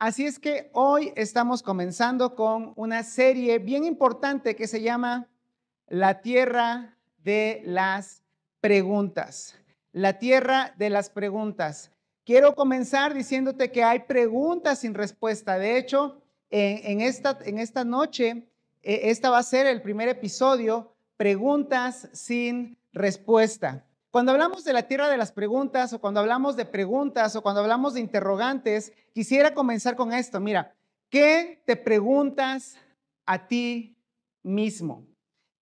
Así es que hoy estamos comenzando con una serie bien importante que se llama La Tierra de las Preguntas. La Tierra de las Preguntas. Quiero comenzar diciéndote que hay preguntas sin respuesta. De hecho, en esta noche, esta va a ser el primer episodio, Preguntas sin Respuesta. Cuando hablamos de la tierra de las preguntas, o cuando hablamos de preguntas, o cuando hablamos de interrogantes, quisiera comenzar con esto. Mira, ¿qué te preguntas a ti mismo?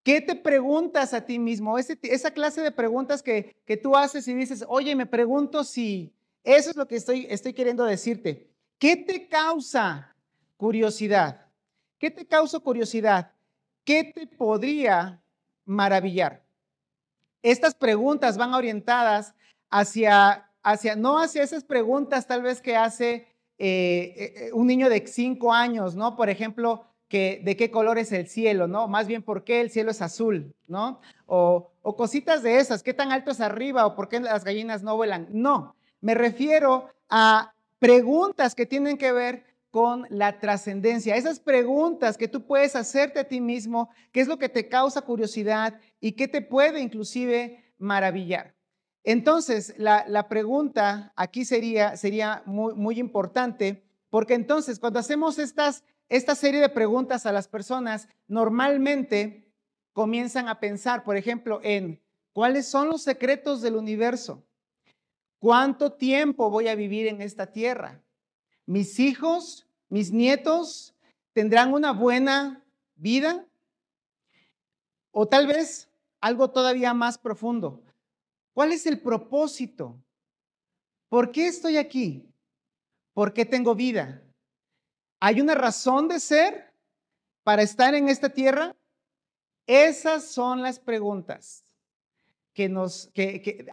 ¿Qué te preguntas a ti mismo? Esa clase de preguntas que tú haces y dices, oye, me pregunto si, eso es lo que estoy queriendo decirte. ¿Qué te causa curiosidad? ¿Qué te causa curiosidad? ¿Qué te podría maravillar? Estas preguntas van orientadas no hacia esas preguntas tal vez que hace un niño de 5 años, ¿no? Por ejemplo, de qué color es el cielo, ¿no? Más bien, ¿por qué el cielo es azul, ¿no? O cositas de esas, ¿qué tan alto es arriba? ¿O por qué las gallinas no vuelan? No, me refiero a preguntas que tienen que ver con la trascendencia. Esas preguntas que tú puedes hacerte a ti mismo, qué es lo que te causa curiosidad y qué te puede inclusive maravillar. Entonces, la pregunta aquí sería muy importante, porque entonces cuando hacemos esta serie de preguntas a las personas, normalmente comienzan a pensar, por ejemplo, en cuáles son los secretos del universo, cuánto tiempo voy a vivir en esta tierra, mis hijos, mis nietos tendrán una buena vida, o tal vez algo todavía más profundo. ¿Cuál es el propósito? ¿Por qué estoy aquí? ¿Por qué tengo vida? ¿Hay una razón de ser para estar en esta tierra? Esas son las preguntas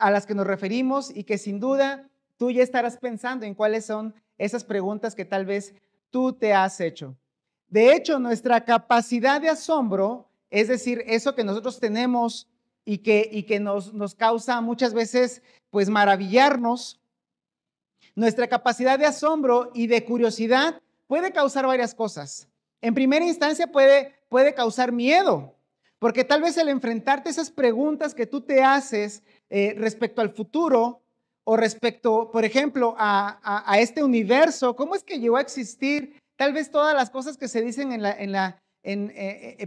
a las que nos referimos y que sin duda tú ya estarás pensando en cuáles son esas preguntas que tal vez tú te has hecho. De hecho, nuestra capacidad de asombro, es decir, eso que nosotros tenemos y que nos causa muchas veces pues maravillarnos, nuestra capacidad de asombro y de curiosidad puede causar varias cosas. En primera instancia puede causar miedo, porque tal vez al enfrentarte a esas preguntas que tú te haces respecto al futuro o respecto, por ejemplo, a este universo, ¿cómo es que llegó a existir? Tal vez todas las cosas que se dicen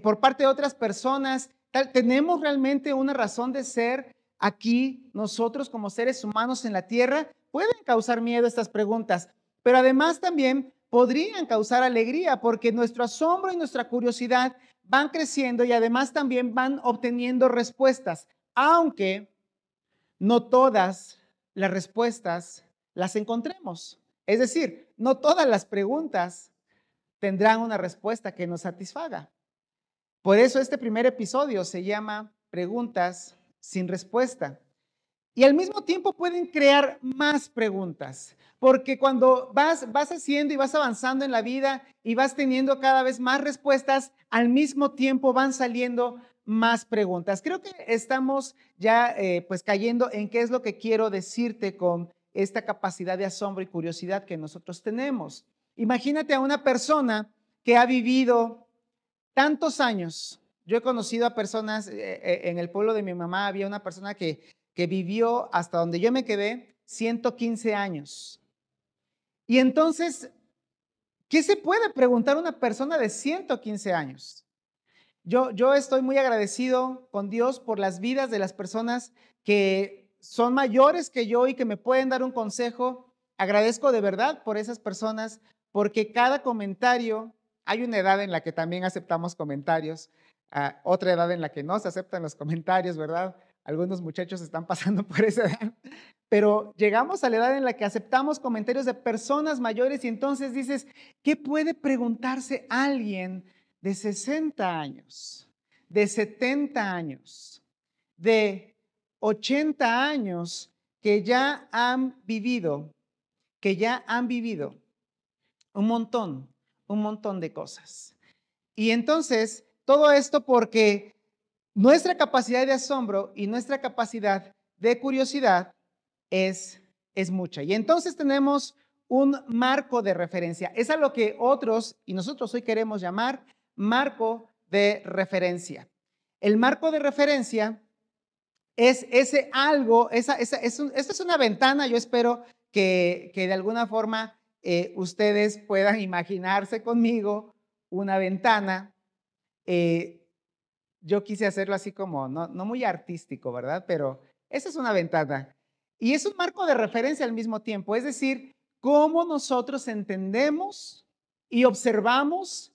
por parte de otras personas, ¿tenemos realmente una razón de ser aquí nosotros como seres humanos en la tierra? Pueden causar miedo estas preguntas, pero además también podrían causar alegría porque nuestro asombro y nuestra curiosidad van creciendo y además también van obteniendo respuestas, aunque no todas las respuestas las encontremos. Es decir, no todas las preguntas tendrán una respuesta que nos satisfaga. Por eso este primer episodio se llama Preguntas sin respuesta. Y al mismo tiempo pueden crear más preguntas, porque cuando vas haciendo y vas avanzando en la vida y vas teniendo cada vez más respuestas, al mismo tiempo van saliendo más preguntas. Creo que estamos ya pues cayendo en qué es lo que quiero decirte con esta capacidad de asombro y curiosidad que nosotros tenemos. Imagínate a una persona que ha vivido tantos años. Yo he conocido a personas, en el pueblo de mi mamá había una persona que vivió hasta donde yo me quedé 115 años. Y entonces, ¿qué se puede preguntar una persona de 115 años? Yo estoy muy agradecido con Dios por las vidas de las personas que son mayores que yo y que me pueden dar un consejo. Agradezco de verdad por esas personas, porque cada comentario, hay una edad en la que también aceptamos comentarios, otra edad en la que no se aceptan los comentarios, ¿verdad? Algunos muchachos están pasando por esa edad, pero llegamos a la edad en la que aceptamos comentarios de personas mayores y entonces dices, ¿qué puede preguntarse alguien de 60 años, de 70 años, de 80 años que ya han vivido un montón de cosas? Y entonces, todo esto porque nuestra capacidad de asombro y nuestra capacidad de curiosidad es mucha. Y entonces tenemos un marco de referencia. Es a lo que otros y nosotros hoy queremos llamar marco de referencia. El marco de referencia es ese algo, esta es una ventana. Yo espero que de alguna forma ustedes puedan imaginarse conmigo una ventana. Yo quise hacerlo así como, no muy artístico, ¿verdad? Pero esa es una ventana. Y es un marco de referencia al mismo tiempo, es decir, cómo nosotros entendemos y observamos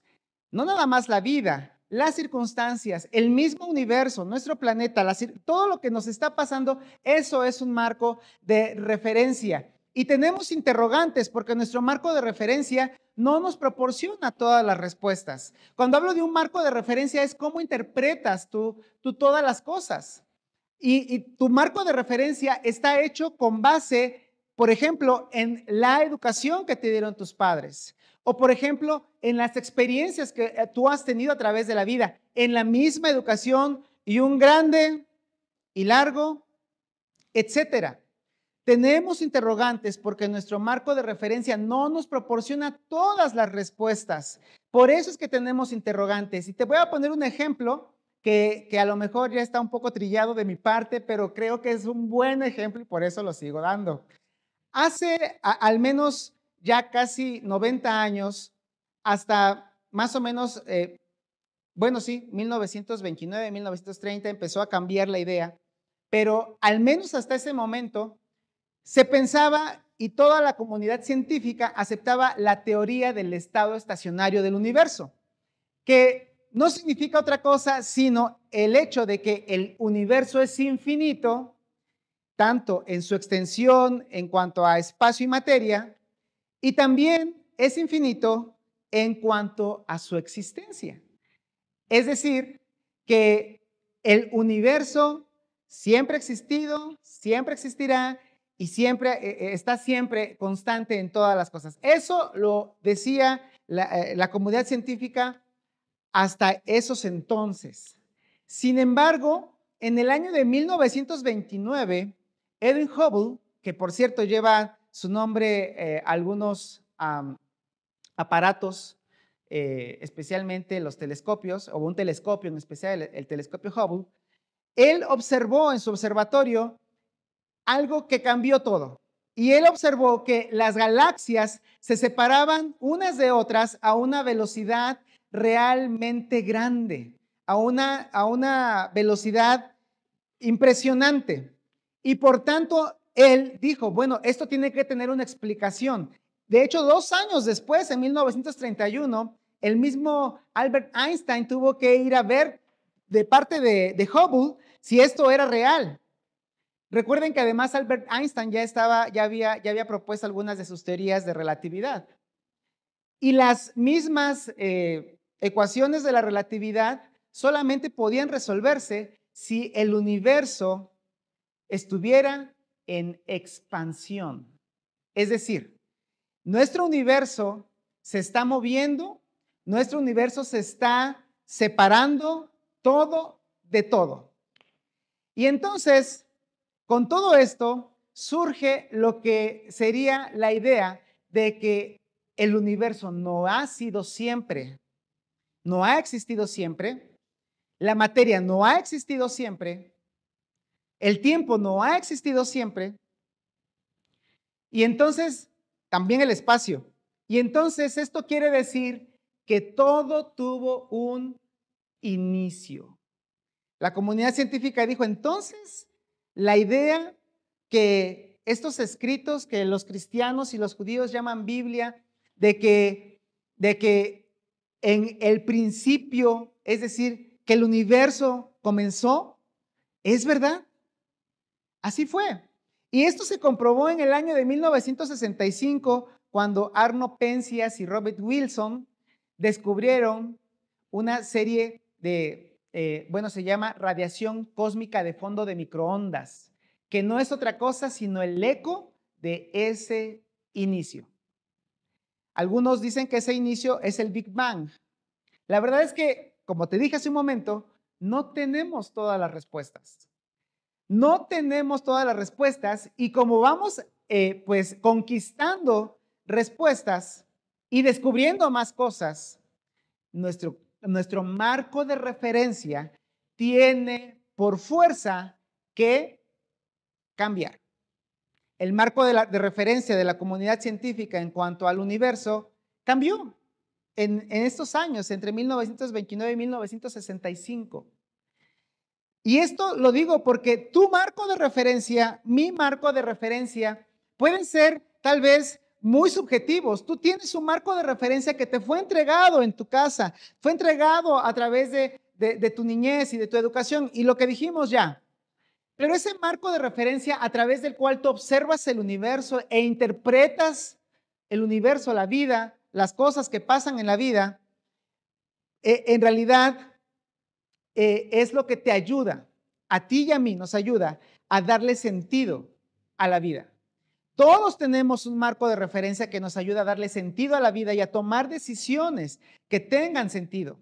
no nada más la vida, las circunstancias, el mismo universo, nuestro planeta, todo lo que nos está pasando, eso es un marco de referencia. Y tenemos interrogantes porque nuestro marco de referencia no nos proporciona todas las respuestas. Cuando hablo de un marco de referencia es cómo interpretas tú todas las cosas. Y tu marco de referencia está hecho con base, por ejemplo, en la educación que te dieron tus padres. O, por ejemplo, en las experiencias que tú has tenido a través de la vida, en la misma educación y un grande y largo, etcétera. Tenemos interrogantes porque nuestro marco de referencia no nos proporciona todas las respuestas. Por eso es que tenemos interrogantes. Y te voy a poner un ejemplo que a lo mejor ya está un poco trillado de mi parte, pero creo que es un buen ejemplo y por eso lo sigo dando. Hace al menos ya casi 90 años, hasta más o menos, bueno, sí, 1929, 1930 empezó a cambiar la idea, pero al menos hasta ese momento se pensaba y toda la comunidad científica aceptaba la teoría del estado estacionario del universo, que no significa otra cosa sino el hecho de que el universo es infinito, tanto en su extensión en cuanto a espacio y materia, y también es infinito en cuanto a su existencia. Es decir, que el universo siempre ha existido, siempre existirá y siempre está siempre constante en todas las cosas. Eso lo decía la comunidad científica hasta esos entonces. Sin embargo, en el año de 1929, Edwin Hubble, que por cierto lleva su nombre algunos aparatos, especialmente los telescopios, o un telescopio en especial, el telescopio Hubble, él observó en su observatorio algo que cambió todo. Y él observó que las galaxias se separaban unas de otras a una velocidad realmente grande, a una velocidad impresionante. Y por tanto, él dijo, bueno, esto tiene que tener una explicación. De hecho, 2 años después, en 1931, el mismo Albert Einstein tuvo que ir a ver de parte de Hubble si esto era real. Recuerden que además Albert Einstein ya había propuesto algunas de sus teorías de relatividad. Y las mismas ecuaciones de la relatividad solamente podían resolverse si el universo estuviera en expansión. Es decir, nuestro universo se está moviendo, nuestro universo se está separando todo de todo. Y entonces, con todo esto, surge lo que sería la idea de que el universo no ha sido siempre, no ha existido siempre, la materia no ha existido siempre, el tiempo no ha existido siempre, y entonces también el espacio. Y entonces esto quiere decir que todo tuvo un inicio. La comunidad científica dijo, entonces, la idea que estos escritos que los cristianos y los judíos llaman Biblia, de que en el principio, es decir, que el universo comenzó, ¿es verdad? Así fue. Y esto se comprobó en el año de 1965, cuando Arno Penzias y Robert Wilson descubrieron una serie de, se llama radiación cósmica de fondo de microondas, que no es otra cosa sino el eco de ese inicio. Algunos dicen que ese inicio es el Big Bang. La verdad es que, como te dije hace un momento, no tenemos todas las respuestas. No tenemos todas las respuestas y como vamos pues conquistando respuestas y descubriendo más cosas, nuestro marco de referencia tiene por fuerza que cambiar. El marco de referencia de la comunidad científica en cuanto al universo cambió en estos años, entre 1929 y 1965. Y esto lo digo porque tu marco de referencia, mi marco de referencia, pueden ser tal vez muy subjetivos. Tú tienes un marco de referencia que te fue entregado en tu casa, fue entregado a través de tu niñez y de tu educación, y lo que dijimos ya. Pero ese marco de referencia a través del cual tú observas el universo e interpretas el universo, la vida, las cosas que pasan en la vida, en realidad es lo que te ayuda, a ti y a mí nos ayuda a darle sentido a la vida. Todos tenemos un marco de referencia que nos ayuda a darle sentido a la vida y a tomar decisiones que tengan sentido.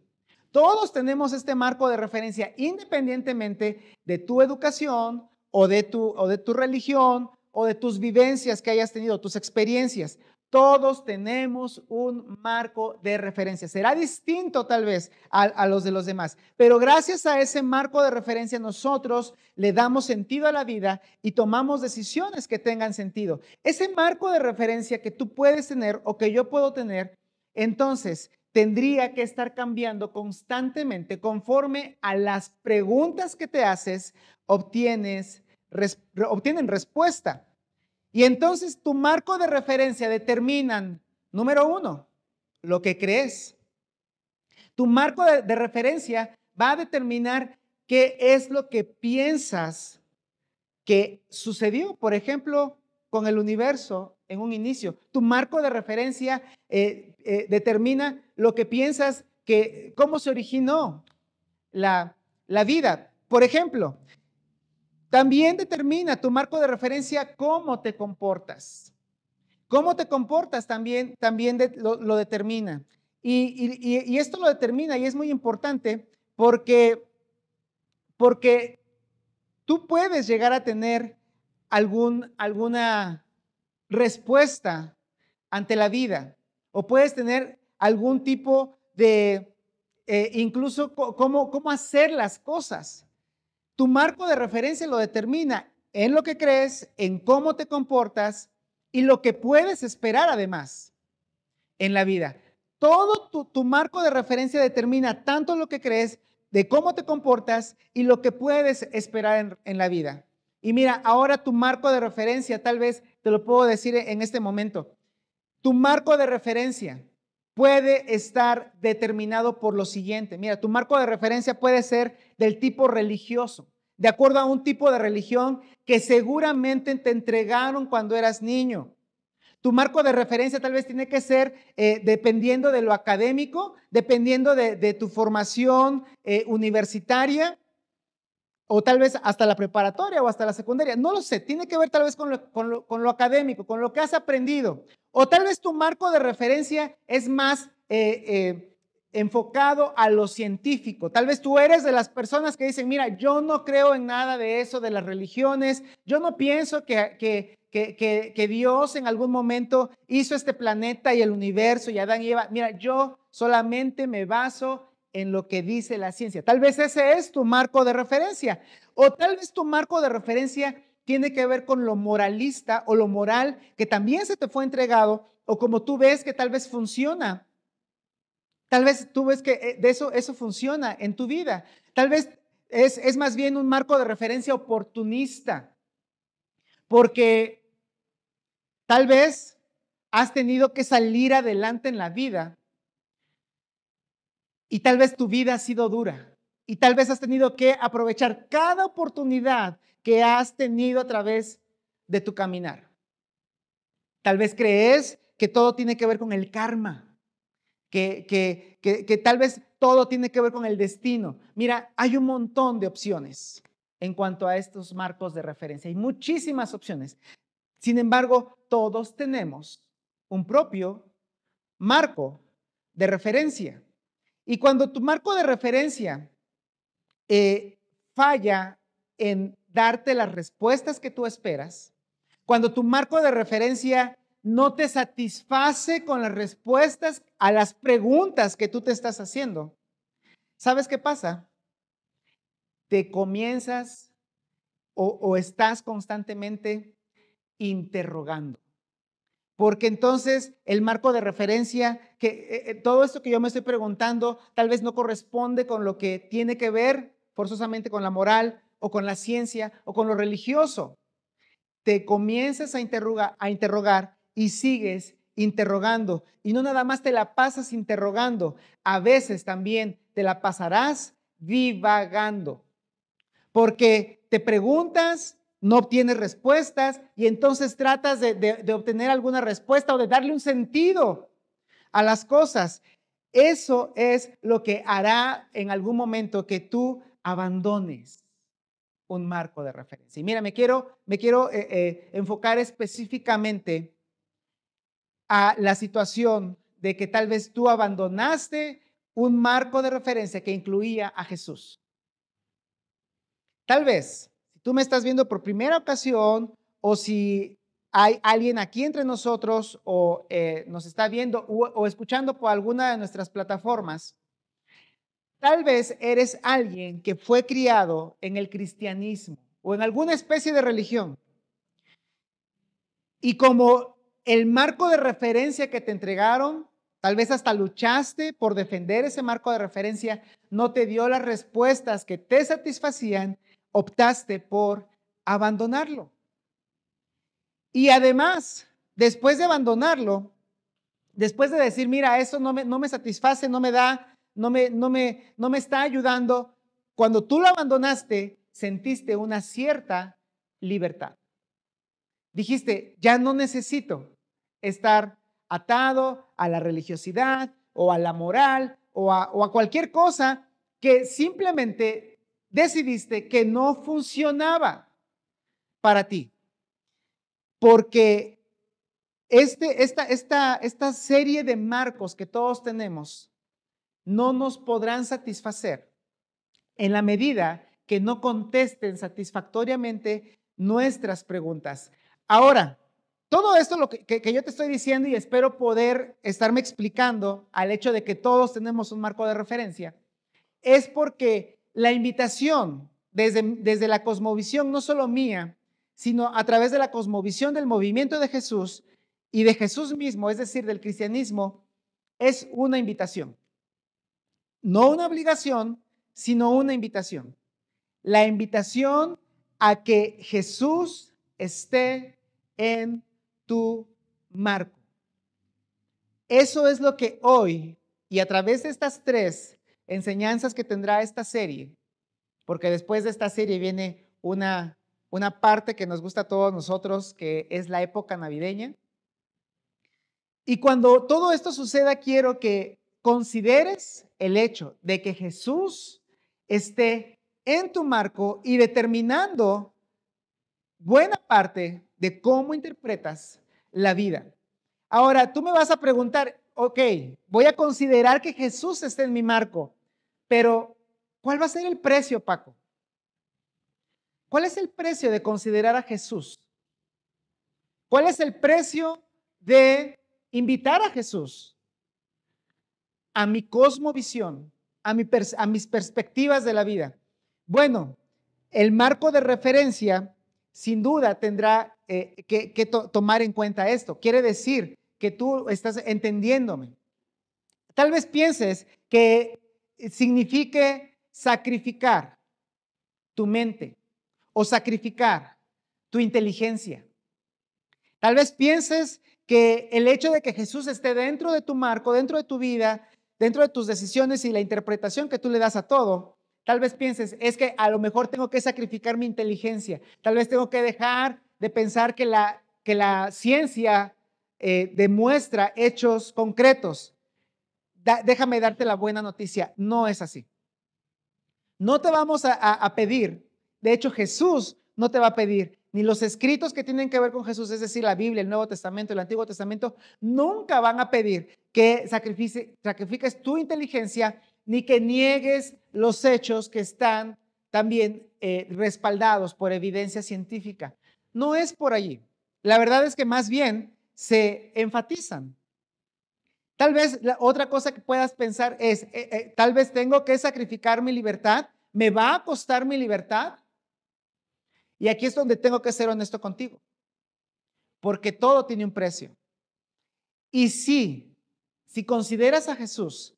Todos tenemos este marco de referencia independientemente de tu educación o de tu religión o de tus vivencias que hayas tenido, tus experiencias. Todos tenemos un marco de referencia. Será distinto tal vez a los de los demás, pero gracias a ese marco de referencia nosotros le damos sentido a la vida y tomamos decisiones que tengan sentido. Ese marco de referencia que tú puedes tener o que yo puedo tener, entonces tendría que estar cambiando constantemente conforme a las preguntas que te haces, obtienen respuesta. Y entonces tu marco de referencia determinan, número uno, lo que crees. Tu marco de referencia va a determinar qué es lo que piensas que sucedió, por ejemplo, con el universo en un inicio. Tu marco de referencia determina lo que piensas que, cómo se originó la vida. Por ejemplo, también determina tu marco de referencia cómo te comportas. Cómo te comportas también lo determina. Y esto lo determina y es muy importante porque tú puedes llegar a tener alguna respuesta ante la vida o puedes tener algún tipo de, incluso cómo hacer las cosas. Tu marco de referencia lo determina en lo que crees, en cómo te comportas y lo que puedes esperar además en la vida. Todo tu marco de referencia determina tanto lo que crees, de cómo te comportas y lo que puedes esperar en la vida. Y mira, ahora tu marco de referencia, tal vez te lo puedo decir en este momento, tu marco de referencia puede estar determinado por lo siguiente. Mira, tu marco de referencia puede ser del tipo religioso, de acuerdo a un tipo de religión que seguramente te entregaron cuando eras niño. Tu marco de referencia tal vez tiene que ser dependiendo de lo académico, dependiendo de tu formación universitaria, o tal vez hasta la preparatoria o hasta la secundaria. No lo sé, tiene que ver tal vez con lo académico, con lo que has aprendido. O tal vez tu marco de referencia es más enfocado a lo científico. Tal vez tú eres de las personas que dicen, mira, yo no creo en nada de eso, de las religiones. Yo no pienso que Dios en algún momento hizo este planeta y el universo y Adán y Eva. Mira, yo solamente me baso en lo que dice la ciencia. Tal vez ese es tu marco de referencia. O tal vez tu marco de referencia tiene que ver con lo moralista o lo moral que también se te fue entregado, o como tú ves que tal vez funciona. Tal vez tú ves que eso funciona en tu vida. Tal vez es más bien un marco de referencia oportunista, porque tal vez has tenido que salir adelante en la vida y tal vez tu vida ha sido dura y tal vez has tenido que aprovechar cada oportunidad que has tenido a través de tu caminar. Tal vez crees que todo tiene que ver con el karma, que tal vez todo tiene que ver con el destino. Mira, hay un montón de opciones en cuanto a estos marcos de referencia. Hay muchísimas opciones. Sin embargo, todos tenemos un propio marco de referencia. Y cuando tu marco de referencia falla en darte las respuestas que tú esperas, cuando tu marco de referencia no te satisface con las respuestas a las preguntas que tú te estás haciendo, ¿sabes qué pasa? Te comienzas o estás constantemente interrogando. Porque entonces el marco de referencia, que todo esto que yo me estoy preguntando tal vez no corresponde con lo que tiene que ver forzosamente con la moral o con la ciencia o con lo religioso. Te comienzas a interrogar y sigues interrogando. Y no nada más te la pasas interrogando, a veces también te la pasarás divagando. Porque te preguntas, no obtienes respuestas y entonces tratas de obtener alguna respuesta o de darle un sentido a las cosas. Eso es lo que hará en algún momento que tú abandones un marco de referencia. Y mira, me quiero enfocar específicamente a la situación de que tal vez tú abandonaste un marco de referencia que incluía a Jesús. Tal vez, si tú me estás viendo por primera ocasión o si hay alguien aquí entre nosotros o nos está viendo o escuchando por alguna de nuestras plataformas, tal vez eres alguien que fue criado en el cristianismo o en alguna especie de religión. Y como el marco de referencia que te entregaron, tal vez hasta luchaste por defender ese marco de referencia, no te dio las respuestas que te satisfacían, optaste por abandonarlo. Y además, después de abandonarlo, después de decir, mira, eso no me satisface, no me está ayudando, cuando tú lo abandonaste, sentiste una cierta libertad. Dijiste, ya no necesito estar atado a la religiosidad o a la moral o a cualquier cosa que simplemente decidiste que no funcionaba para ti. Porque esta serie de marcos que todos tenemos no nos podrán satisfacer en la medida que no contesten satisfactoriamente nuestras preguntas. Ahora, todo esto lo que yo te estoy diciendo y espero poder estarme explicando al hecho de que todos tenemos un marco de referencia, es porque la invitación desde la cosmovisión, no solo mía, sino a través de la cosmovisión del movimiento de Jesús y de Jesús mismo, es decir, del cristianismo, es una invitación. No una obligación, sino una invitación. La invitación a que Jesús esté en tu marco. Eso es lo que hoy, y a través de estas 3 enseñanzas que tendrá esta serie, porque después de esta serie viene una parte que nos gusta a todos nosotros, que es la época navideña. Y cuando todo esto suceda, quiero que consideres el hecho de que Jesús esté en tu marco y determinando buena parte de cómo interpretas la vida. Ahora, tú me vas a preguntar, ok, voy a considerar que Jesús esté en mi marco, pero ¿cuál va a ser el precio, Paco? ¿Cuál es el precio de considerar a Jesús? ¿Cuál es el precio de invitar a Jesús a mi cosmovisión, a mis perspectivas de la vida? Bueno, el marco de referencia sin duda tendrá que tomar en cuenta esto. Quiere decir que tú estás entendiéndome. Tal vez pienses que signifique sacrificar tu mente o sacrificar tu inteligencia. Tal vez pienses que el hecho de que Jesús esté dentro de tu marco, dentro de tu vida, dentro de tus decisiones y la interpretación que tú le das a todo, tal vez pienses, es que a lo mejor tengo que sacrificar mi inteligencia, tal vez tengo que dejar de pensar que la ciencia demuestra hechos concretos. Déjame darte la buena noticia, no es así. No te vamos a pedir, de hecho Jesús no te va a pedir, ni los escritos que tienen que ver con Jesús, es decir, la Biblia, el Nuevo Testamento, el Antiguo Testamento, nunca van a pedir que sacrifiques tu inteligencia, ni que niegues los hechos que están también respaldados por evidencia científica. No es por allí. La verdad es que más bien se enfatizan. Tal vez la otra cosa que puedas pensar es, tal vez tengo que sacrificar mi libertad, ¿me va a costar mi libertad? Y aquí es donde tengo que ser honesto contigo, porque todo tiene un precio. Y sí, si consideras a Jesús,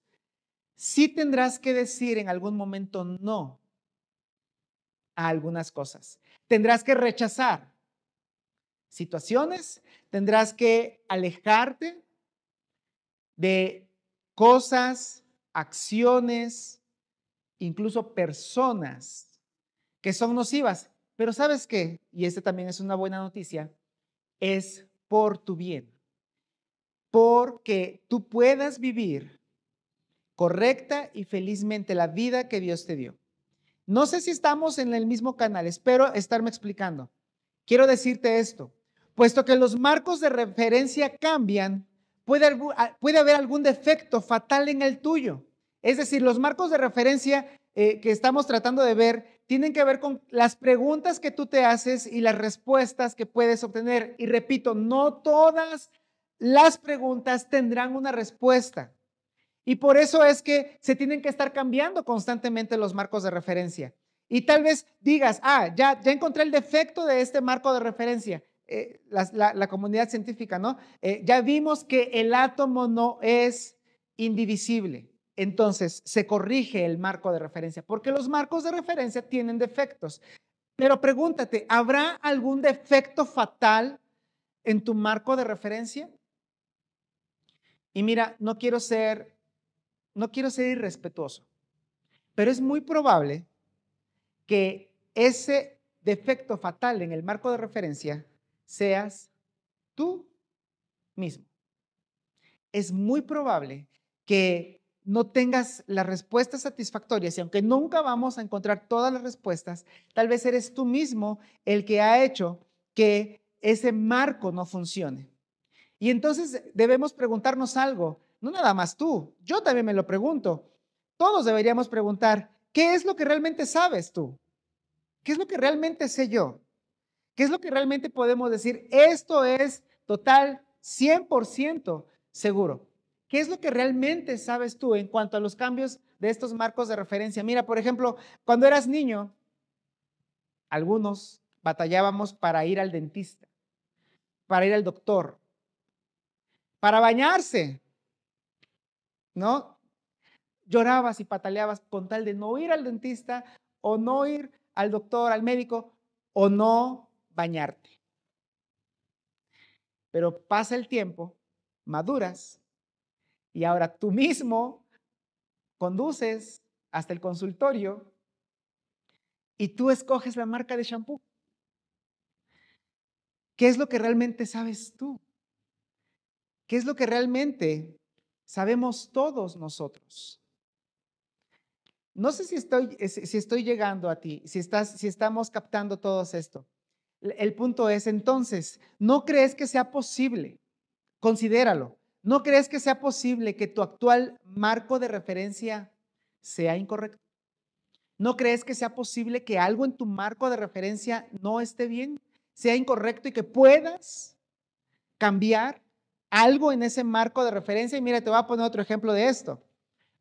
sí tendrás que decir en algún momento no a algunas cosas. Tendrás que rechazar situaciones, tendrás que alejarte de cosas, acciones, incluso personas que son nocivas. Pero ¿sabes qué? Y este también es una buena noticia, es por tu bien, porque tú puedas vivir correcta y felizmente la vida que Dios te dio. No sé si estamos en el mismo canal, espero estarme explicando. Quiero decirte esto, puesto que los marcos de referencia cambian, puede haber algún defecto fatal en el tuyo. Es decir, los marcos de referencia que estamos tratando de ver tienen que ver con las preguntas que tú te haces y las respuestas que puedes obtener. Y repito, no todas las preguntas tendrán una respuesta. Y por eso es que se tienen que estar cambiando constantemente los marcos de referencia. Y tal vez digas, ya encontré el defecto de este marco de referencia. La comunidad científica, ¿no? Ya vimos que el átomo no es indivisible. Entonces se corrige el marco de referencia, porque los marcos de referencia tienen defectos. Pero pregúntate, ¿habrá algún defecto fatal en tu marco de referencia? Y mira, no quiero ser irrespetuoso, pero es muy probable que ese defecto fatal en el marco de referencia seas tú mismo. Es muy probable que no tengas las respuestas satisfactorias y aunque nunca vamos a encontrar todas las respuestas, tal vez eres tú mismo el que ha hecho que ese marco no funcione. Y entonces debemos preguntarnos algo, no nada más tú, yo también me lo pregunto. Todos deberíamos preguntar, ¿qué es lo que realmente sabes tú? ¿Qué es lo que realmente sé yo? ¿Qué es lo que realmente podemos decir? Esto es total 100% seguro. ¿Qué es lo que realmente sabes tú en cuanto a los cambios de estos marcos de referencia? Mira, por ejemplo, cuando eras niño, algunos batallábamos para ir al dentista, para ir al doctor, para bañarse, ¿no? Llorabas y pataleabas con tal de no ir al dentista o no ir al doctor, al médico o no bañarte. Pero pasa el tiempo, maduras y ahora tú mismo conduces hasta el consultorio y tú escoges la marca de shampoo. ¿Qué es lo que realmente sabes tú? ¿Qué es lo que realmente sabemos todos nosotros? No sé si estoy llegando a ti, si estamos captando todo esto. El punto es entonces, ¿no crees que sea posible? Considéralo. ¿No crees que sea posible que tu actual marco de referencia sea incorrecto? ¿No crees que sea posible que algo en tu marco de referencia no esté bien, sea incorrecto y que puedas cambiar algo en ese marco de referencia? Y mira, te voy a poner otro ejemplo de esto.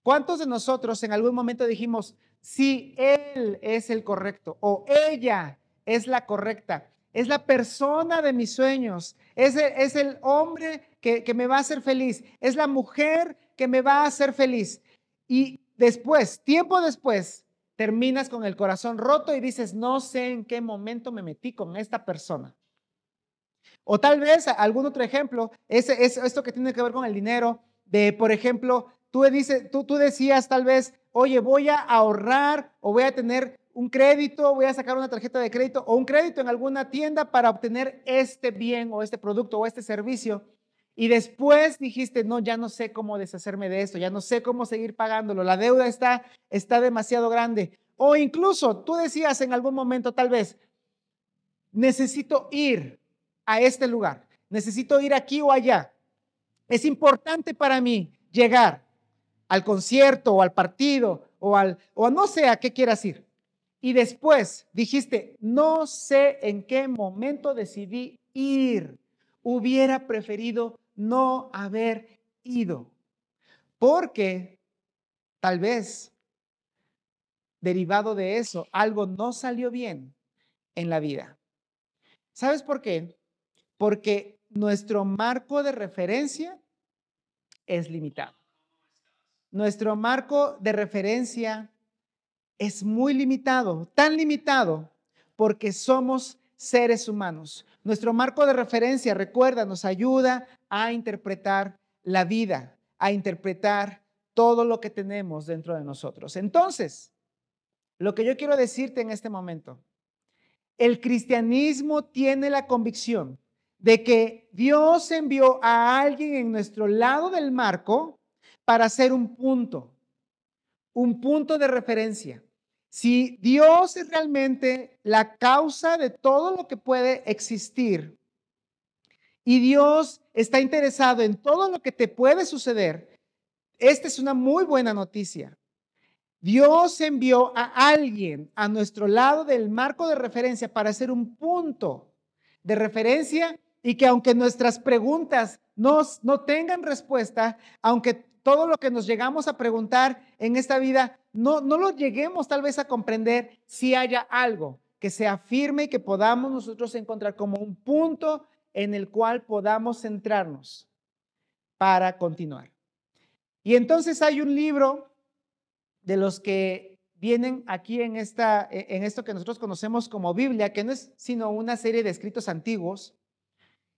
¿Cuántos de nosotros en algún momento dijimos, sí, él es el correcto o ella es la correcta? Es la persona de mis sueños, es el hombre que me va a hacer feliz, es la mujer que me va a hacer feliz. Y después, tiempo después, terminas con el corazón roto y dices, no sé en qué momento me metí con esta persona. O tal vez algún otro ejemplo, es esto que tiene que ver con el dinero, de por ejemplo, tú decías tal vez, oye, voy a ahorrar o voy a tener un crédito, voy a sacar una tarjeta de crédito o un crédito en alguna tienda para obtener este bien o este producto o este servicio. Y después dijiste, no, ya no sé cómo deshacerme de esto, ya no sé cómo seguir pagándolo, la deuda está demasiado grande. O incluso tú decías en algún momento tal vez, necesito ir a este lugar, necesito ir aquí o allá. Es importante para mí llegar al concierto o al partido o no sé a qué quieras ir. Y después dijiste, no sé en qué momento decidí ir. hubiera preferido no haber ido, porque tal vez derivado de eso, algo no salió bien en la vida. ¿Sabes por qué? Porque nuestro marco de referencia es limitado. Nuestro marco de referencia es muy limitado, tan limitado porque somos seres humanos. Nuestro marco de referencia, recuerda, nos ayuda a interpretar la vida, a interpretar todo lo que tenemos dentro de nosotros. Entonces, lo que yo quiero decirte en este momento, el cristianismo tiene la convicción de que Dios envió a alguien en nuestro lado del marco para hacer un punto de referencia. Si Dios es realmente la causa de todo lo que puede existir y Dios está interesado en todo lo que te puede suceder, esta es una muy buena noticia. Dios envió a alguien a nuestro lado del marco de referencia para hacer un punto de referencia y que aunque nuestras preguntas no tengan respuesta, aunque todo lo que nos llegamos a preguntar en esta vida no lo lleguemos tal vez a comprender, si haya algo que sea firme y que podamos nosotros encontrar como un punto en el cual podamos centrarnos para continuar. Y entonces hay un libro de los que vienen aquí en esto que nosotros conocemos como Biblia, que no es sino una serie de escritos antiguos.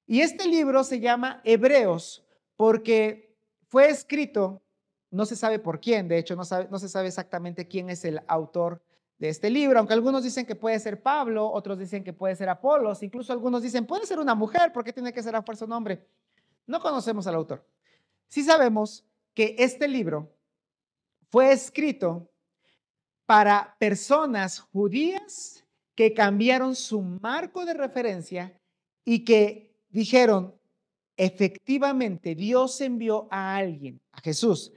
Y este libro se llama Hebreos porque fue escrito, no se sabe por quién, de hecho no se sabe exactamente quién es el autor de este libro, aunque algunos dicen que puede ser Pablo, otros dicen que puede ser Apolos, incluso algunos dicen puede ser una mujer, ¿por qué tiene que ser a fuerza un hombre? No conocemos al autor. Sí sabemos que este libro fue escrito para personas judías que cambiaron su marco de referencia y que dijeron, efectivamente, Dios envió a alguien, a Jesús,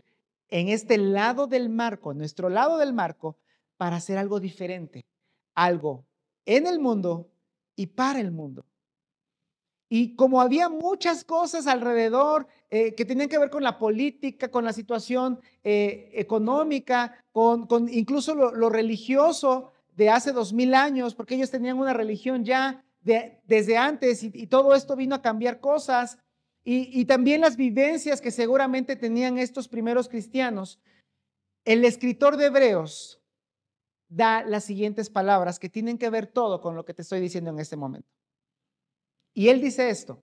en este lado del marco, nuestro lado del marco, para hacer algo diferente, algo en el mundo y para el mundo. Y como había muchas cosas alrededor que tenían que ver con la política, con la situación económica, con incluso lo religioso de hace 2000 años, porque ellos tenían una religión ya desde antes y todo esto vino a cambiar cosas. Y también las vivencias que seguramente tenían estos primeros cristianos. El escritor de Hebreos da las siguientes palabras que tienen que ver todo con lo que te estoy diciendo en este momento. Y él dice esto: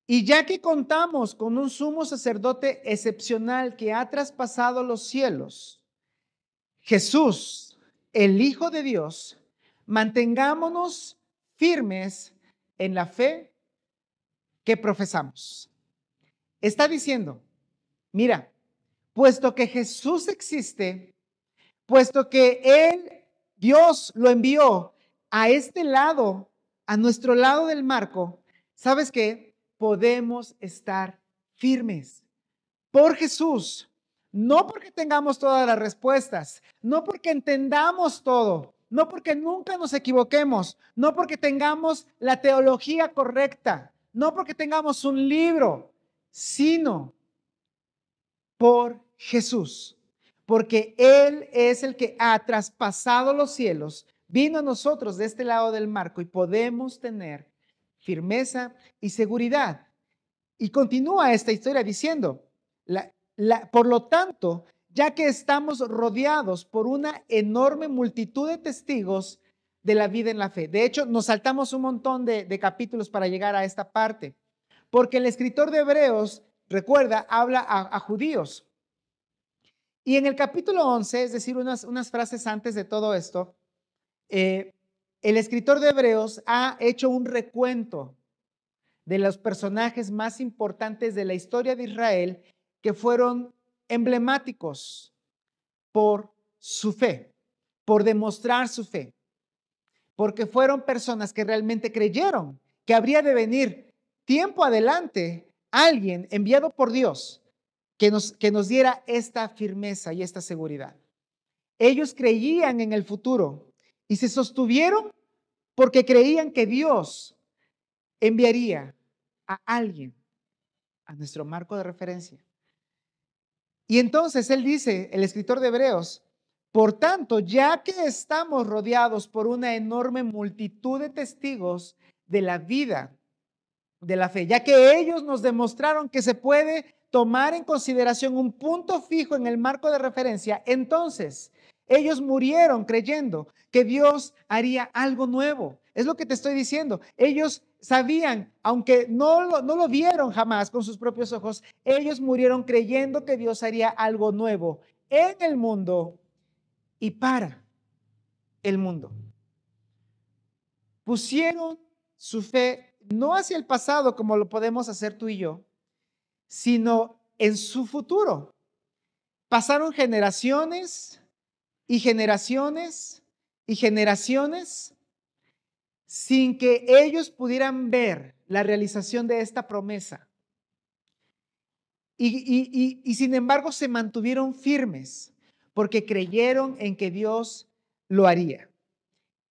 y ya que contamos con un sumo sacerdote excepcional que ha traspasado los cielos, Jesús, el Hijo de Dios, mantengámonos firmes en la fe que profesamos. Está diciendo, mira, puesto que Jesús existe, puesto que Él, Dios, lo envió a este lado, a nuestro lado del marco, ¿sabes qué? Podemos estar firmes por Jesús, no porque tengamos todas las respuestas, no porque entendamos todo, no porque nunca nos equivoquemos, no porque tengamos la teología correcta, no porque tengamos un libro, sino por Jesús, porque Él es el que ha traspasado los cielos, vino a nosotros de este lado del marco y podemos tener firmeza y seguridad. Y continúa esta historia diciendo, por lo tanto, ya que estamos rodeados por una enorme multitud de testigos de la vida en la fe. De hecho, nos saltamos un montón de capítulos para llegar a esta parte, porque el escritor de Hebreos, recuerda, habla a judíos. Y en el capítulo 11, es decir, unas frases antes de todo esto, el escritor de Hebreos ha hecho un recuento de los personajes más importantes de la historia de Israel que fueron emblemáticos por su fe, por demostrar su fe, porque fueron personas que realmente creyeron que habría de venir tiempo adelante alguien enviado por Dios que nos diera esta firmeza y esta seguridad. Ellos creían en el futuro y se sostuvieron porque creían que Dios enviaría a alguien, a nuestro marco de referencia. Y entonces él dice, el escritor de Hebreos, por tanto, ya que estamos rodeados por una enorme multitud de testigos de la vida, de la fe, ya que ellos nos demostraron que se puede tomar en consideración un punto fijo en el marco de referencia, entonces ellos murieron creyendo que Dios haría algo nuevo. Es lo que te estoy diciendo. Ellos sabían, aunque no lo vieron jamás con sus propios ojos, ellos murieron creyendo que Dios haría algo nuevo en el mundo y para el mundo. Pusieron su fe no hacia el pasado como lo podemos hacer tú y yo, sino en su futuro. Pasaron generaciones y generaciones y generaciones sin que ellos pudieran ver la realización de esta promesa. Y sin embargo se mantuvieron firmes porque creyeron en que Dios lo haría.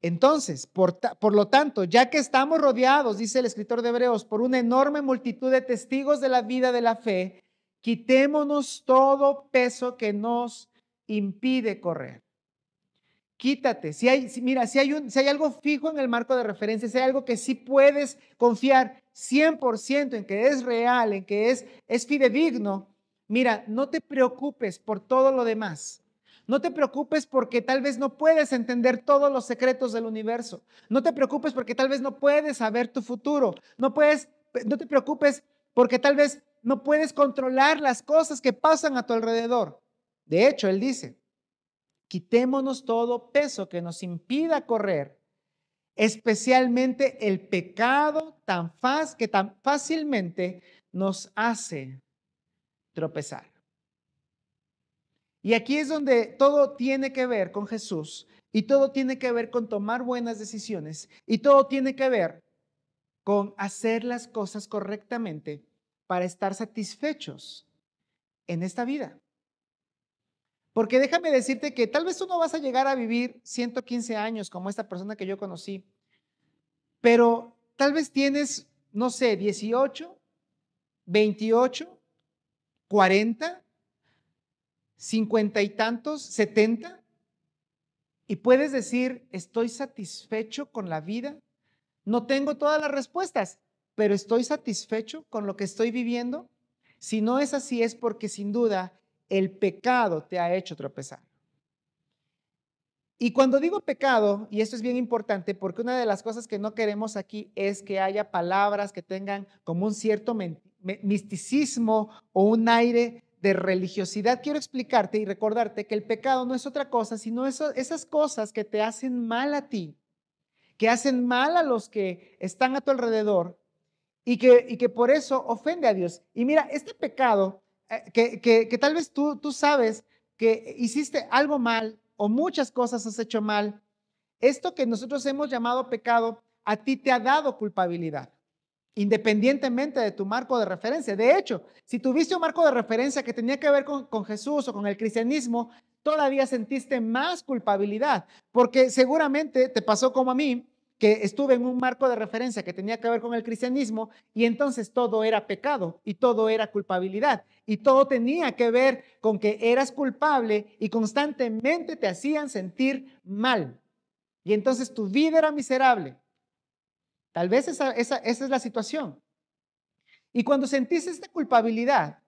Entonces, por lo tanto, ya que estamos rodeados, dice el escritor de Hebreos, por una enorme multitud de testigos de la vida de la fe, quitémonos todo peso que nos impide correr. Quítate. Mira, si hay algo fijo en el marco de referencia, si hay algo que sí puedes confiar 100% en que es real, en que es fidedigno, mira, no te preocupes por todo lo demás. No te preocupes porque tal vez no puedes entender todos los secretos del universo. No te preocupes porque tal vez no puedes saber tu futuro. No te preocupes porque tal vez no puedes controlar las cosas que pasan a tu alrededor. De hecho, él dice, quitémonos todo peso que nos impida correr, especialmente el pecado que tan fácilmente nos hace tropezar. Y aquí es donde todo tiene que ver con Jesús y todo tiene que ver con tomar buenas decisiones y todo tiene que ver con hacer las cosas correctamente para estar satisfechos en esta vida. Porque déjame decirte que tal vez tú no vas a llegar a vivir 115 años como esta persona que yo conocí, pero tal vez tienes, no sé, 18, 28, 40, 50 y tantos, 70, y puedes decir, estoy satisfecho con la vida. No tengo todas las respuestas, pero estoy satisfecho con lo que estoy viviendo. Si no es así, es porque sin duda el pecado te ha hecho tropezar. Y cuando digo pecado, y esto es bien importante, porque una de las cosas que no queremos aquí es que haya palabras que tengan como un cierto misticismo o un aire de religiosidad. Quiero explicarte y recordarte que el pecado no es otra cosa, sino esas cosas que te hacen mal a ti, que hacen mal a los que están a tu alrededor y que por eso ofende a Dios. Y mira, este pecado que tal vez tú sabes que hiciste algo mal o muchas cosas has hecho mal, esto que nosotros hemos llamado pecado, a ti te ha dado culpabilidad, independientemente de tu marco de referencia. De hecho, si tuviste un marco de referencia que tenía que ver con Jesús o con el cristianismo, todavía sentiste más culpabilidad, porque seguramente te pasó como a mí, que estuve en un marco de referencia que tenía que ver con el cristianismo y entonces todo era pecado y todo era culpabilidad y todo tenía que ver con que eras culpable y constantemente te hacían sentir mal y entonces tu vida era miserable. Tal vez esa es la situación. Y cuando sentís esta culpabilidad,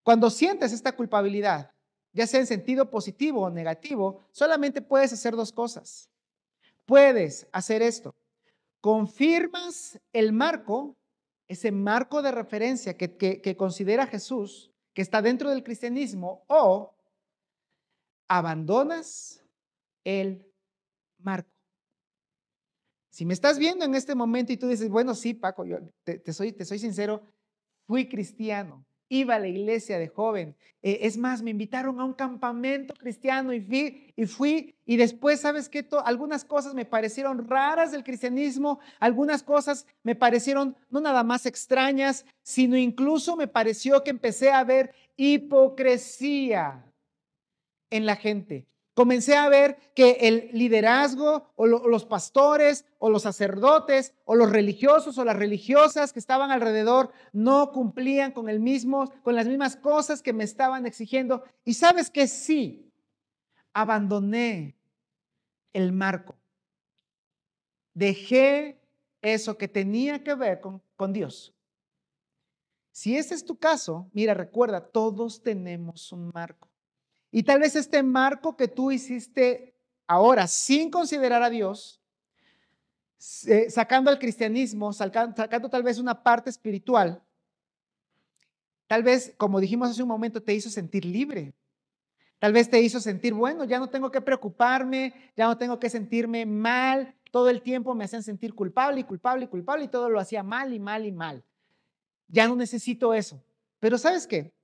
cuando sientes esta culpabilidad, ya sea en sentido positivo o negativo, solamente puedes hacer dos cosas. Puedes hacer esto. Confirmas el marco, ese marco de referencia que considera Jesús, que está dentro del cristianismo, o abandonas el marco. Si me estás viendo en este momento y tú dices, bueno, sí, Paco, yo te soy sincero, fui cristiano, iba a la iglesia de joven. Es más, me invitaron a un campamento cristiano y fui y después, ¿sabes qué? Algunas cosas me parecieron raras del cristianismo, algunas cosas me parecieron no nada más extrañas, sino incluso me pareció que empecé a ver hipocresía en la gente. Comencé a ver que el liderazgo o los pastores o los sacerdotes o los religiosos o las religiosas que estaban alrededor no cumplían con las mismas cosas que me estaban exigiendo. Y sabes que sí, abandoné el marco. Dejé eso que tenía que ver con Dios. Si ese es tu caso, mira, recuerda, todos tenemos un marco. Y tal vez este marco que tú hiciste ahora sin considerar a Dios, sacando al cristianismo, sacando tal vez una parte espiritual, tal vez, como dijimos hace un momento, te hizo sentir libre. Tal vez te hizo sentir, bueno, ya no tengo que preocuparme, ya no tengo que sentirme mal. Todo el tiempo me hacían sentir culpable y culpable y culpable y todo lo hacía mal y mal y mal. Ya no necesito eso. Pero ¿sabes qué?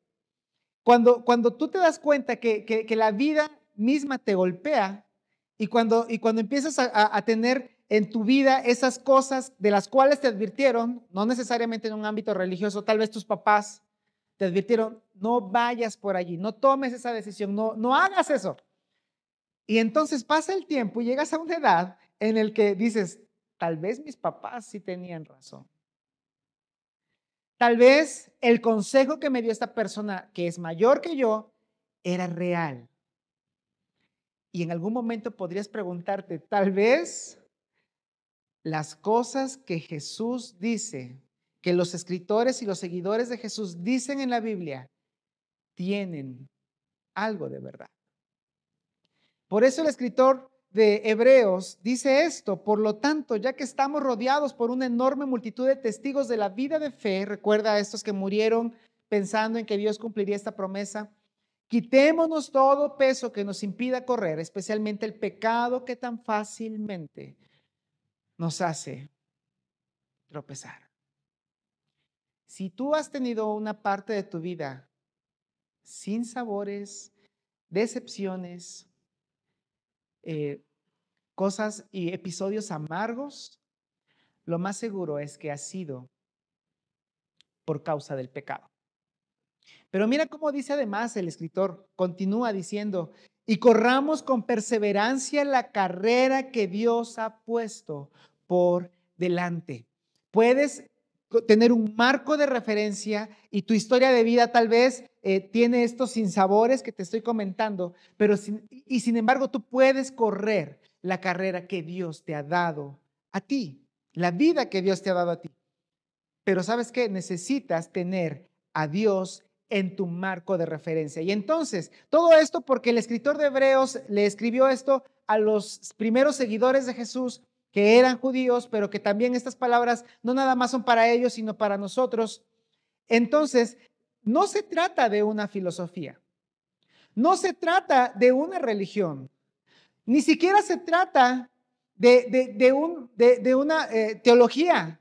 Cuando tú te das cuenta que la vida misma te golpea y cuando empiezas a tener en tu vida esas cosas de las cuales te advirtieron, no necesariamente en un ámbito religioso, tal vez tus papás te advirtieron, no vayas por allí, no tomes esa decisión, no hagas eso. Y entonces pasa el tiempo y llegas a una edad en el que dices, tal vez mis papás sí tenían razón. Tal vez el consejo que me dio esta persona que es mayor que yo era real. Y en algún momento podrías preguntarte, tal vez las cosas que Jesús dice, que los escritores y los seguidores de Jesús dicen en la Biblia, tienen algo de verdad. Por eso el escritor de Hebreos dice esto: por lo tanto, ya que estamos rodeados por una enorme multitud de testigos de la vida de fe, recuerda a estos que murieron pensando en que Dios cumpliría esta promesa, quitémonos todo peso que nos impida correr, especialmente el pecado que tan fácilmente nos hace tropezar. Si tú has tenido una parte de tu vida sin sabores, decepciones, cosas y episodios amargos, lo más seguro es que ha sido por causa del pecado. Pero mira cómo dice además el escritor, continúa diciendo, y corramos con perseverancia la carrera que Dios ha puesto por delante. Puedes tener un marco de referencia y tu historia de vida tal vez tiene estos sinsabores que te estoy comentando, pero sin embargo tú puedes correr la carrera que Dios te ha dado a ti, la vida que Dios te ha dado a ti. Pero ¿sabes qué? Necesitas tener a Dios en tu marco de referencia. Y entonces, todo esto porque el escritor de Hebreos le escribió esto a los primeros seguidores de Jesús, que eran judíos, pero que también estas palabras no nada más son para ellos, sino para nosotros. Entonces, no se trata de una filosofía, no se trata de una religión, ni siquiera se trata de una teología,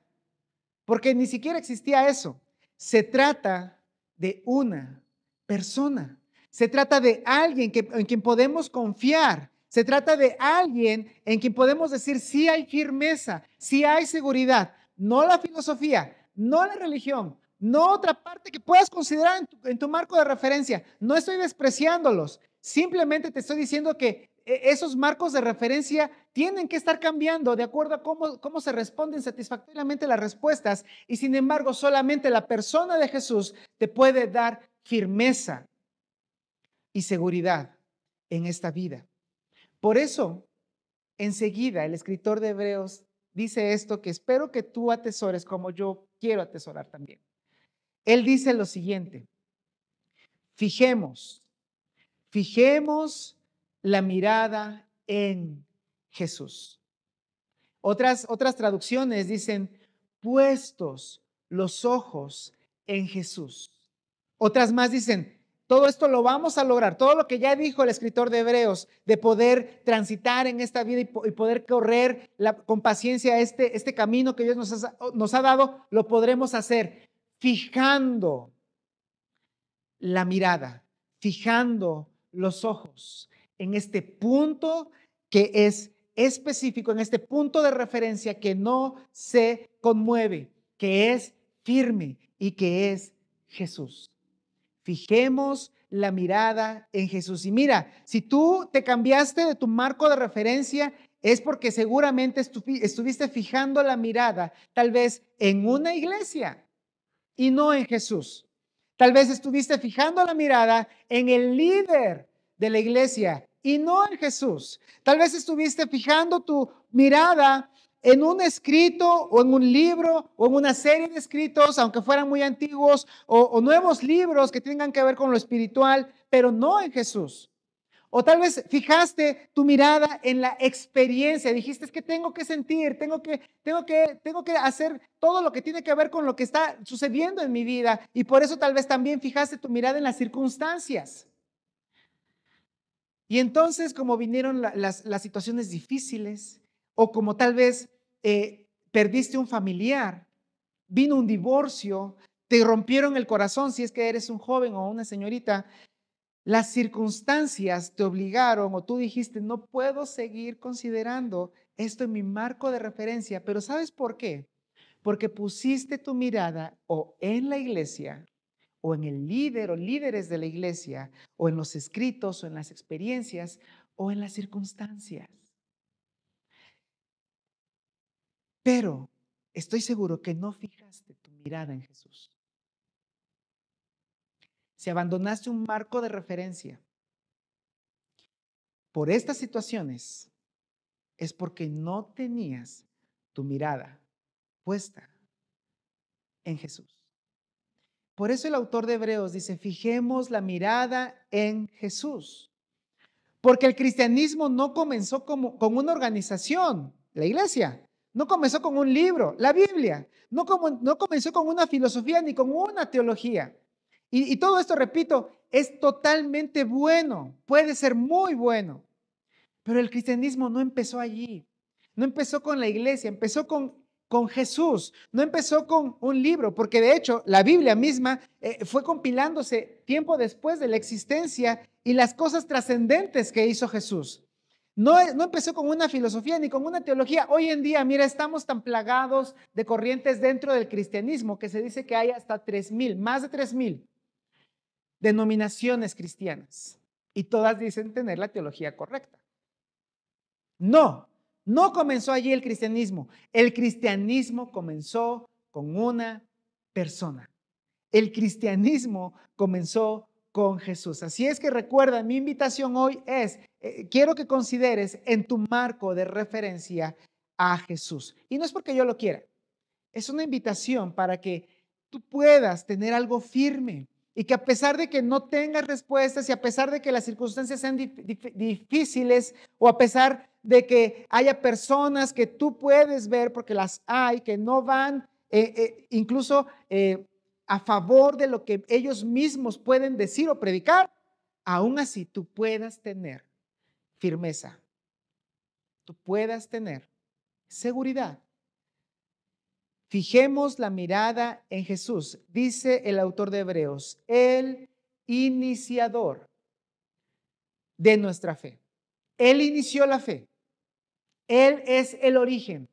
porque ni siquiera existía eso. Se trata de una persona. Se trata de alguien en quien podemos confiar. Se trata de alguien en quien podemos decir sí hay firmeza, sí hay seguridad. No la filosofía, no la religión, no otra parte que puedas considerar en tu marco de referencia. No estoy despreciándolos. Simplemente te estoy diciendo que esos marcos de referencia tienen que estar cambiando de acuerdo a cómo se responden satisfactoriamente las respuestas. Y sin embargo, solamente la persona de Jesús te puede dar firmeza y seguridad en esta vida. Por eso, enseguida, el escritor de Hebreos dice esto que espero que tú atesores como yo quiero atesorar también. Él dice lo siguiente: fijemos la mirada en Jesús. Otras traducciones dicen, puestos los ojos en Jesús. Otras más dicen, todo esto lo vamos a lograr. Todo lo que ya dijo el escritor de Hebreos, de poder transitar en esta vida y poder correr con paciencia este camino que Dios nos ha dado, lo podremos hacer fijando la mirada, fijando los ojos en este punto que es específico, en este punto de referencia que no se conmueve, que es firme y que es Jesús. Fijemos la mirada en Jesús. Y mira, si tú te cambiaste de tu marco de referencia, es porque seguramente estuviste fijando la mirada tal vez en una iglesia y no en Jesús. Tal vez estuviste fijando la mirada en el líder de la iglesia y no en Jesús. Tal vez estuviste fijando tu mirada en un escrito o en un libro o en una serie de escritos, aunque fueran muy antiguos, o nuevos libros que tengan que ver con lo espiritual, pero no en Jesús. O tal vez fijaste tu mirada en la experiencia. Dijiste, es que tengo que sentir, tengo que hacer todo lo que tiene que ver con lo que está sucediendo en mi vida. Y por eso tal vez también fijaste tu mirada en las circunstancias. Y entonces, como vinieron las situaciones difíciles, o como tal vez perdiste un familiar, vino un divorcio, te rompieron el corazón, si es que eres un joven o una señorita, las circunstancias te obligaron o tú dijiste, no puedo seguir considerando esto en mi marco de referencia, pero ¿sabes por qué? Porque pusiste tu mirada o en la iglesia, o en el líder o líderes de la iglesia, o en los escritos, o en las experiencias, o en las circunstancias. Pero estoy seguro que no fijaste tu mirada en Jesús. Si abandonaste un marco de referencia por estas situaciones, es porque no tenías tu mirada puesta en Jesús. Por eso el autor de Hebreos dice, fijemos la mirada en Jesús. Porque el cristianismo no comenzó con una organización, la iglesia. No comenzó con un libro, la Biblia. No comenzó con una filosofía ni con una teología. Y todo esto, repito, es totalmente bueno. Puede ser muy bueno. Pero el cristianismo no empezó allí. No empezó con la iglesia, empezó con Jesús. No empezó con un libro, porque de hecho la Biblia misma fue compilándose tiempo después de la existencia y las cosas trascendentes que hizo Jesús. No empezó con una filosofía ni con una teología. Hoy en día, mira, estamos tan plagados de corrientes dentro del cristianismo que se dice que hay hasta 3,000, más de 3,000 denominaciones cristianas. Y todas dicen tener la teología correcta. No, no comenzó allí el cristianismo. El cristianismo comenzó con una persona. El cristianismo comenzó con Jesús. Así es que recuerda, mi invitación hoy es, quiero que consideres en tu marco de referencia a Jesús. Y no es porque yo lo quiera, es una invitación para que tú puedas tener algo firme y que a pesar de que no tengas respuestas y a pesar de que las circunstancias sean difíciles o a pesar de que haya personas que tú puedes ver, porque las hay, que no van incluso a favor de lo que ellos mismos pueden decir o predicar, aún así tú puedas tener firmeza, tú puedas tener seguridad. Fijemos la mirada en Jesús, dice el autor de Hebreos, el iniciador de nuestra fe. Él inició la fe. Él es el origen.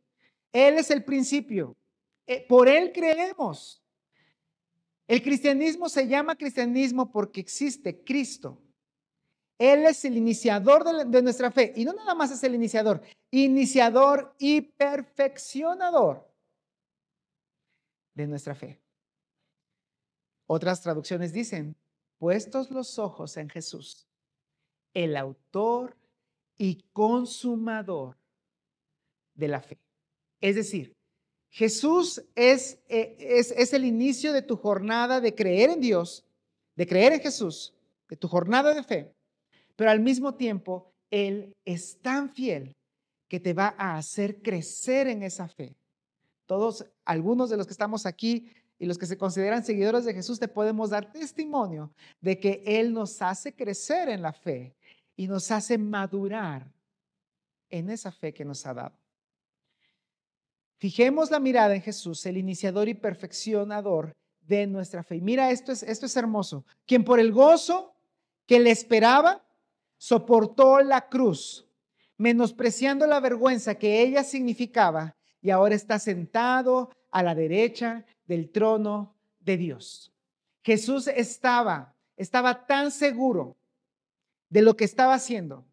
Él es el principio. Por Él creemos. El cristianismo se llama cristianismo porque existe Cristo. Él es el iniciador de nuestra fe. Y no nada más es el iniciador y perfeccionador de nuestra fe. Otras traducciones dicen, puestos los ojos en Jesús, el autor y consumador de la fe. Es decir, Jesús es el inicio de tu jornada de creer en Dios, de creer en Jesús, de tu jornada de fe, pero al mismo tiempo Él es tan fiel que te va a hacer crecer en esa fe. Todos, algunos de los que estamos aquí y los que se consideran seguidores de Jesús, te podemos dar testimonio de que Él nos hace crecer en la fe y nos hace madurar en esa fe que nos ha dado. Fijemos la mirada en Jesús, el iniciador y perfeccionador de nuestra fe. Y mira, esto es hermoso. Quien por el gozo que le esperaba, soportó la cruz, menospreciando la vergüenza que ella significaba, y ahora está sentado a la derecha del trono de Dios. Jesús estaba estaba tan seguro de lo que estaba haciendo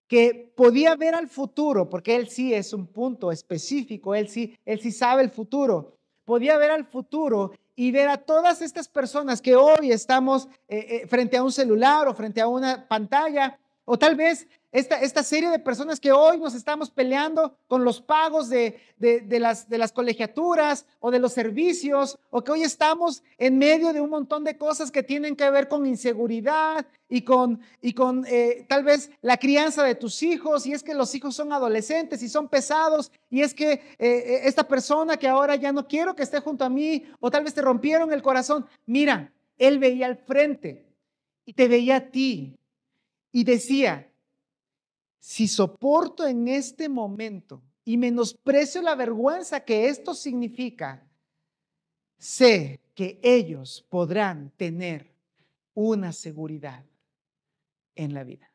que podía ver al futuro, porque él sí es un punto específico, él sí sabe el futuro. Podía ver al futuro y ver a todas estas personas que hoy estamos frente a un celular o frente a una pantalla, o tal vez esta serie de personas que hoy nos estamos peleando con los pagos de las colegiaturas o de los servicios, o que hoy estamos en medio de un montón de cosas que tienen que ver con inseguridad y con tal vez la crianza de tus hijos, y es que los hijos son adolescentes y son pesados, y es que esta persona que ahora ya no quiero que esté junto a mí, o tal vez te rompieron el corazón. Mira, él veía al frente y te veía a ti y decía: si soporto en este momento y menosprecio la vergüenza que esto significa, sé que ellos podrán tener una seguridad en la vida.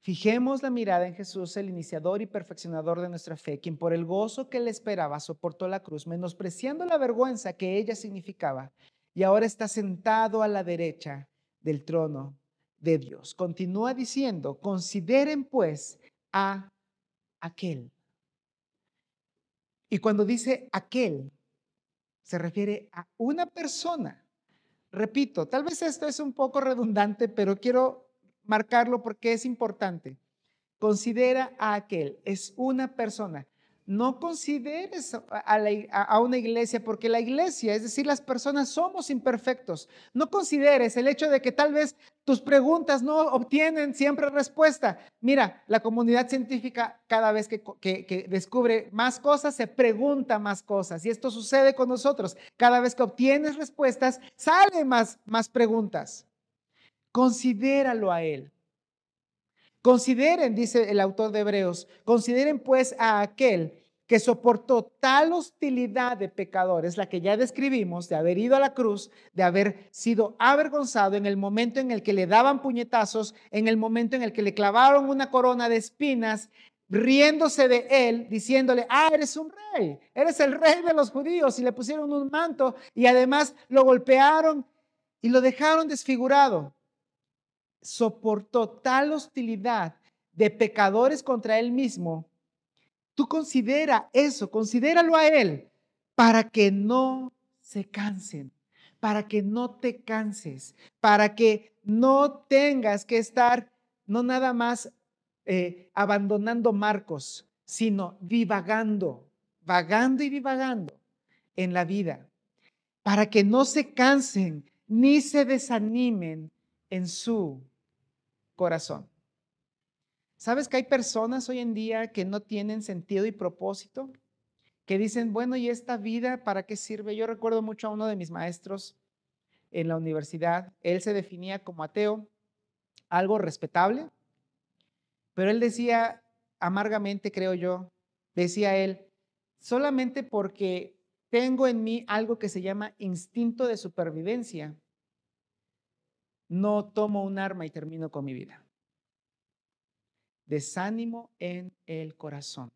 Fijemos la mirada en Jesús, el iniciador y perfeccionador de nuestra fe, quien por el gozo que le esperaba soportó la cruz, menospreciando la vergüenza que ella significaba, y ahora está sentado a la derecha del trono de Dios. Continúa diciendo: consideren pues a aquel. Y cuando dice aquel, se refiere a una persona. Repito, tal vez esto es un poco redundante, pero quiero marcarlo porque es importante. Considera a aquel, es una persona. No consideres a una iglesia, porque la iglesia, es decir, las personas somos imperfectos. No consideres el hecho de que tal vez tus preguntas no obtienen siempre respuesta. Mira, la comunidad científica cada vez que descubre más cosas, se pregunta más cosas. Y esto sucede con nosotros. Cada vez que obtienes respuestas, salen más preguntas. Considéralo a él. Consideren, dice el autor de Hebreos, consideren pues a aquel que soportó tal hostilidad de pecadores, la que ya describimos, de haber ido a la cruz, de haber sido avergonzado en el momento en el que le daban puñetazos, en el momento en el que le clavaron una corona de espinas, riéndose de él, diciéndole: eres un rey, eres el rey de los judíos, y le pusieron un manto y además lo golpearon y lo dejaron desfigurado. Soportó tal hostilidad de pecadores contra él mismo. Tú considera eso, considéralo a él, para que no se cansen, para que no te canses, para que no tengas que estar no nada más abandonando marcos, sino divagando, vagando y divagando en la vida, para que no se cansen ni se desanimen en su corazón. ¿Sabes que hay personas hoy en día que no tienen sentido y propósito? Que dicen: bueno, ¿y esta vida para qué sirve? Yo recuerdo mucho a uno de mis maestros en la universidad. Él se definía como ateo, algo respetable, pero él decía amargamente, creo yo, decía él: solamente porque tengo en mí algo que se llama instinto de supervivencia, no tomo un arma y termino con mi vida. Desánimo en el corazón.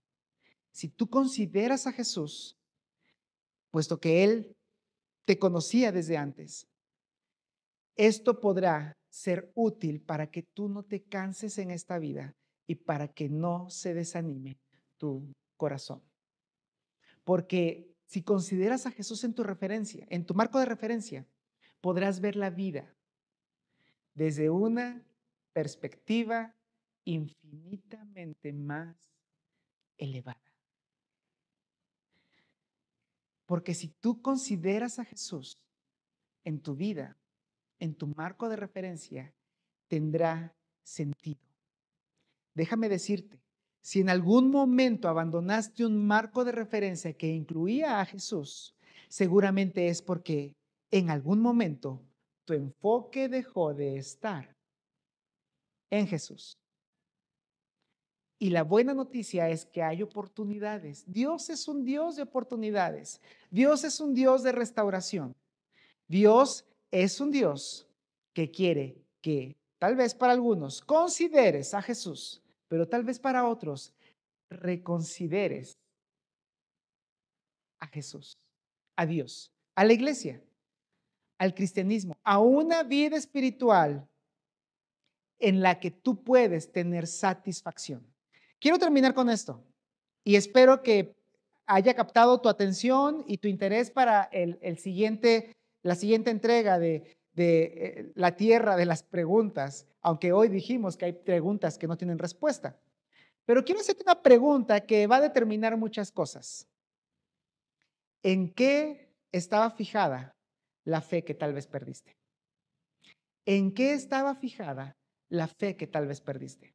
Si tú consideras a Jesús, puesto que Él te conocía desde antes, esto podrá ser útil para que tú no te canses en esta vida y para que no se desanime tu corazón. Porque si consideras a Jesús en tu referencia, en tu marco de referencia, podrás ver la vida desde una perspectiva infinitamente más elevada. Porque si tú consideras a Jesús en tu vida, en tu marco de referencia, tendrá sentido. Déjame decirte, si en algún momento abandonaste un marco de referencia que incluía a Jesús, seguramente es porque en algún momento tu enfoque dejó de estar en Jesús. Y la buena noticia es que hay oportunidades. Dios es un Dios de oportunidades. Dios es un Dios de restauración. Dios es un Dios que quiere que tal vez para algunos consideres a Jesús, pero tal vez para otros reconsideres a Jesús, a Dios, a la iglesia. al cristianismo, a una vida espiritual en la que tú puedes tener satisfacción. Quiero terminar con esto y espero que haya captado tu atención y tu interés para la siguiente entrega de la tierra de las preguntas, aunque hoy dijimos que hay preguntas que no tienen respuesta. Pero quiero hacerte una pregunta que va a determinar muchas cosas. ¿En qué estaba fijada la fe que tal vez perdiste? ¿En qué estaba fijada la fe que tal vez perdiste?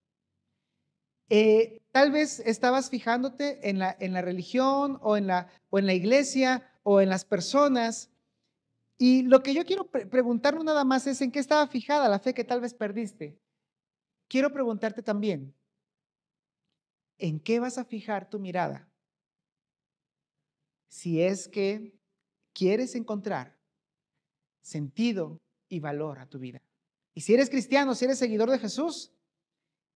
Tal vez estabas fijándote en la religión o en la iglesia o en las personas. Y lo que yo quiero preguntar no nada más es en qué estaba fijada la fe que tal vez perdiste. Quiero preguntarte también, ¿en qué vas a fijar tu mirada? Si es que quieres encontrar sentido y valor a tu vida. Y si eres cristiano, si eres seguidor de Jesús,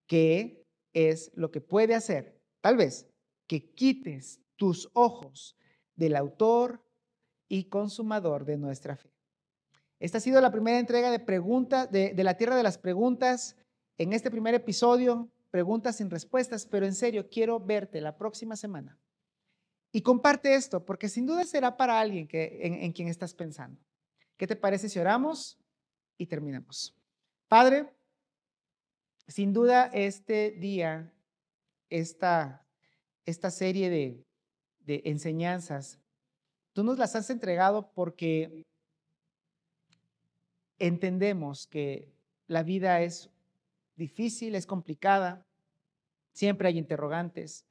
¿qué es lo que puede hacer? Tal vez que quites tus ojos del autor y consumador de nuestra fe. Esta ha sido la primera entrega de preguntas, de la tierra de las preguntas. En este primer episodio, preguntas sin respuestas, pero en serio, quiero verte la próxima semana. Y comparte esto, porque sin duda será para alguien en quien estás pensando. ¿Qué te parece si oramos y terminamos? Padre, sin duda este día, esta serie de enseñanzas, tú nos las has entregado porque entendemos que la vida es difícil, es complicada, siempre hay interrogantes,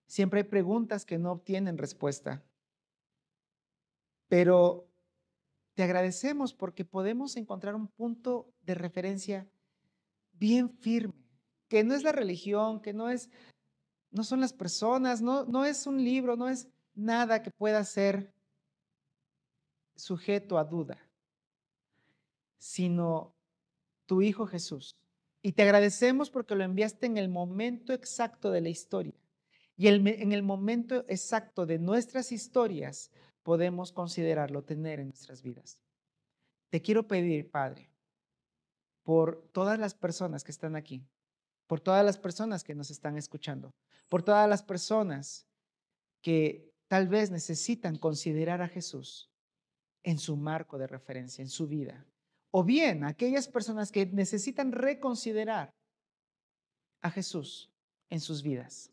siempre hay preguntas que no obtienen respuesta, pero te agradecemos porque podemos encontrar un punto de referencia bien firme, que no es la religión, que no son las personas, no es un libro, no es nada que pueda ser sujeto a duda, sino tu Hijo Jesús. Y te agradecemos porque lo enviaste en el momento exacto de la historia. Y en el momento exacto de nuestras historias podemos considerarlo tener en nuestras vidas. Te quiero pedir, Padre, por todas las personas que están aquí, por todas las personas que nos están escuchando, por todas las personas que tal vez necesitan considerar a Jesús en su marco de referencia, en su vida. O bien aquellas personas que necesitan reconsiderar a Jesús en sus vidas.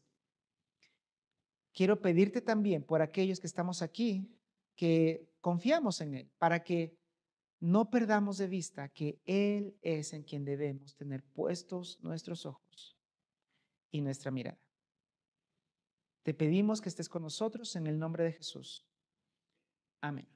Quiero pedirte también por aquellos que estamos aquí, que confiamos en Él, para que no perdamos de vista que Él es en quien debemos tener puestos nuestros ojos y nuestra mirada. Te pedimos que estés con nosotros en el nombre de Jesús. Amén.